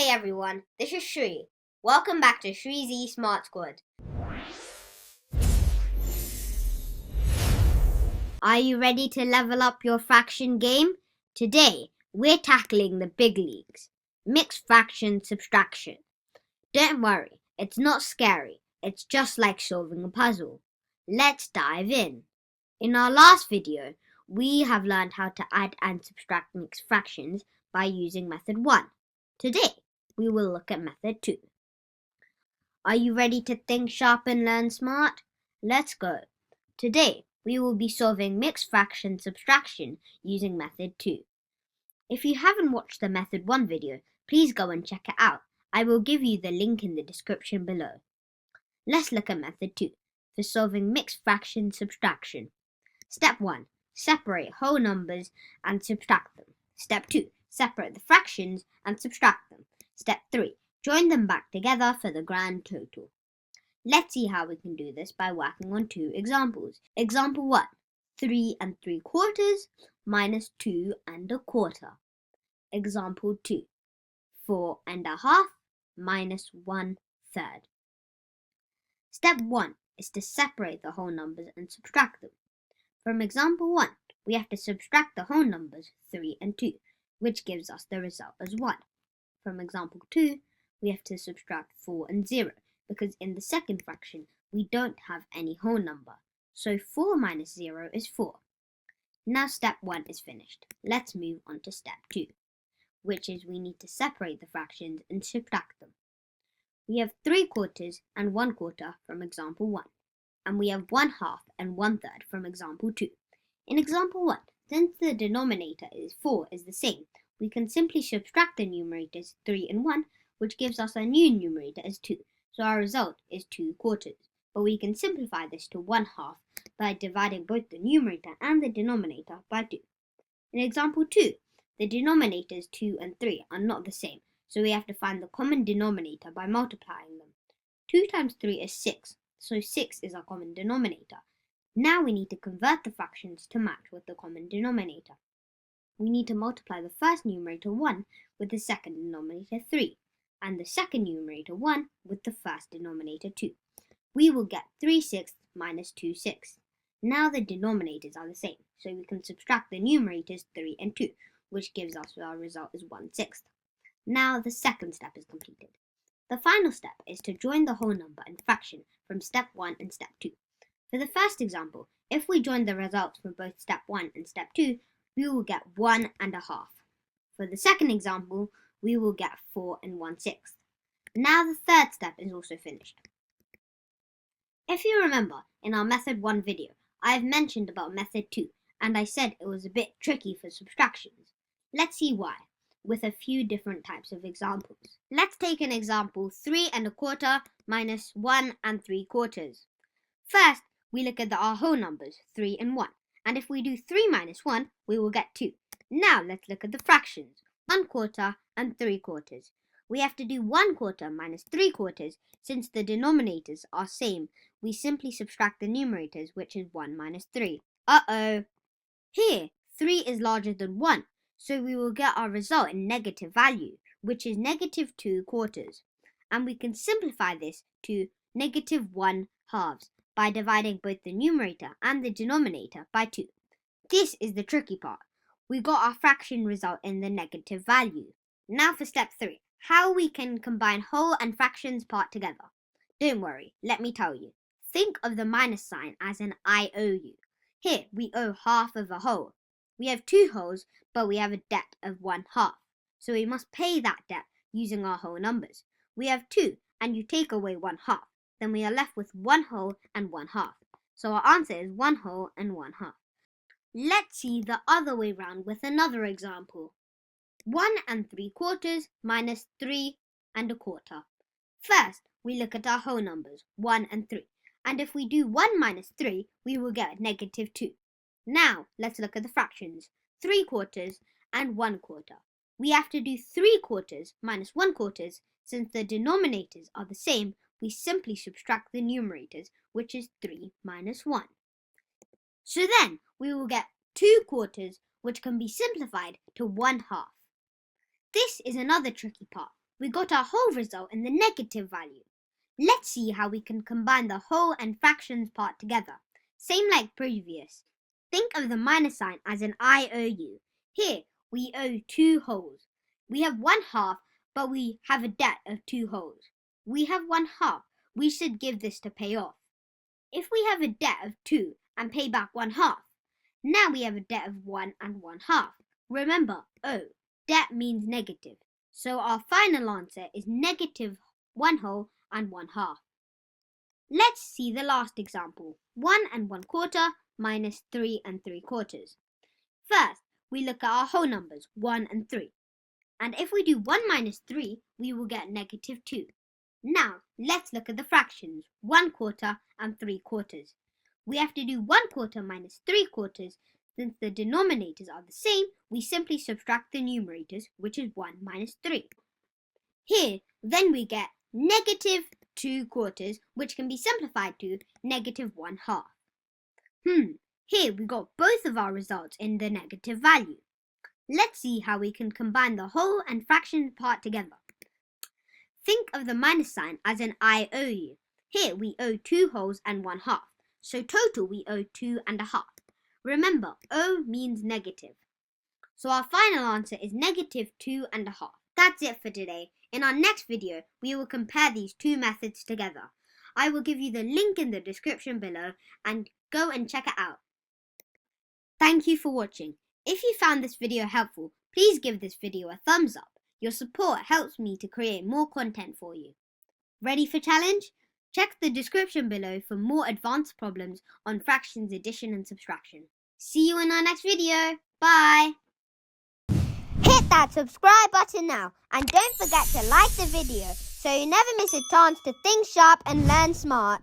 Hey everyone, this is Shri. Welcome back to Shree's Smart Squad. Are you ready to level up your fraction game? Today, we're tackling the big leagues. Mixed fraction subtraction. Don't worry, it's not scary. It's just like solving a puzzle. Let's dive in. In our last video, we have learned how to add and subtract mixed fractions by using method 1. Today, we will look at method 2. Are you ready to think sharp and learn smart? Let's go. Today, we will be solving mixed fraction subtraction using method 2. If you haven't watched the method 1 video, please go and check it out. I will give you the link in the description below. Let's look at method 2 for solving mixed fraction subtraction. Step 1. Separate whole numbers and subtract them. Step 2. Separate the fractions and subtract them. Step 3. Join them back together for the grand total. Let's see how we can do this by working on 2 examples. Example 1. 3 3/4 minus 2 1/4. Example 2. 4 1/2 minus 1/3. Step 1 is to separate the whole numbers and subtract them. From example 1, we have to subtract the whole numbers 3 and 2, which gives us the result as 1. From example 2, we have to subtract 4 and 0, because in the second fraction, we don't have any whole number. So 4 minus 0 is 4. Now step 1 is finished. Let's move on to step 2, which is we need to separate the fractions and subtract them. We have 3/4 and 1/4 from example 1, and we have 1/2 and 1/3 from example 2. In example 1, since the denominator is 4 is the same, we can simply subtract the numerators 3 and 1, which gives us a new numerator as 2. So our result is 2/4. But we can simplify this to 1/2 by dividing both the numerator and the denominator by 2. In example 2, the denominators 2 and 3 are not the same, so we have to find the common denominator by multiplying them. 2 times 3 is 6, so 6 is our common denominator. Now we need to convert the fractions to match with the common denominator. We need to multiply the first numerator 1 with the second denominator 3, and the second numerator 1 with the first denominator 2. We will get 3/6 minus 2/6. Now the denominators are the same, so we can subtract the numerators 3 and 2, which gives us our result as 1/6. Now the second step is completed. The final step is to join the whole number and fraction from step 1 and step 2. For the first example, if we join the results from both step 1 and step 2, we will get 1 1/2. For the second example, we will get 4 1/6. Now the third step is also finished. If you remember, in our method 1 video, I have mentioned about method 2, and I said it was a bit tricky for subtractions. Let's see why, with a few different types of examples. Let's take an example 3 1/4 minus 1 3/4. First, we look at our whole numbers 3 and 1, and if we do 3 minus 1, we will get 2. Now let's look at the fractions 1/4 and 3/4. We have to do 1/4 minus 3/4. Since the denominators are same, we simply subtract the numerators, which is 1 minus 3. Uh-oh! Here, 3 is larger than 1, so we will get our result in negative value, which is negative 2/4. And we can simplify this to negative 1/2 by dividing both the numerator and the denominator by 2. This is the tricky part. We got our fraction result in the negative value. Now for step 3, how we can combine whole and fractions part together. Don't worry, let me tell you. Think of the minus sign as an IOU. Here, we owe half of a whole. We have 2 wholes, but we have a debt of 1/2. So we must pay that debt using our whole numbers. We have 2, and you take away 1/2. Then we are left with 1 whole and 1/2. So our answer is 1 whole and 1/2. Let's see the other way round with another example. 1 3/4 minus 3 1/4. First, we look at our whole numbers, 1 and 3. And if we do 1 minus 3, we will get negative 2. Now, let's look at the fractions, 3/4 and 1/4. We have to do 3/4 minus 1/4. Since the denominators are the same, we simply subtract the numerators, which is 3 minus 1. So then, we will get 2/4, which can be simplified to 1/2. This is another tricky part. we got our whole result in the negative value. Let's see how we can combine the whole and fractions part together. Same like previous. Think of the minus sign as an IOU. Here, we owe 2 wholes. We have 1/2, but we have a debt of 2 wholes. We have 1/2. We should give this to pay off. If we have a debt of 2 and pay back 1/2, now we have a debt of 1 and 1/2. Remember, debt means negative. So our final answer is negative 1 whole and 1/2. Let's see the last example. 1 and 1/4 minus 3 and 3/4. First, we look at our whole numbers, 1 and 3. And if we do 1 minus 3, we will get negative 2. Now, let's look at the fractions, 1/4 and 3/4. We have to do 1/4 minus 3/4. Since the denominators are the same, we simply subtract the numerators, which is 1 minus 3. Here, then we get negative 2/4, which can be simplified to negative 1/2. Here we got both of our results in the negative value. Let's see how we can combine the whole and fraction part together. Think of the minus sign as an IOU. Here we owe 2 wholes and 1/2. So total we owe 2.5. Remember, O means negative. So our final answer is negative 2.5. That's it for today. In our next video, we will compare these two methods together. I will give you the link in the description below and go and check it out. Thank you for watching. If you found this video helpful, please give this video a thumbs up. Your support helps me to create more content for you. Ready for challenge? Check the description below for more advanced problems on fractions, addition and subtraction. See you in our next video. Bye! Hit that subscribe button now and don't forget to like the video so you never miss a chance to think sharp and learn smart.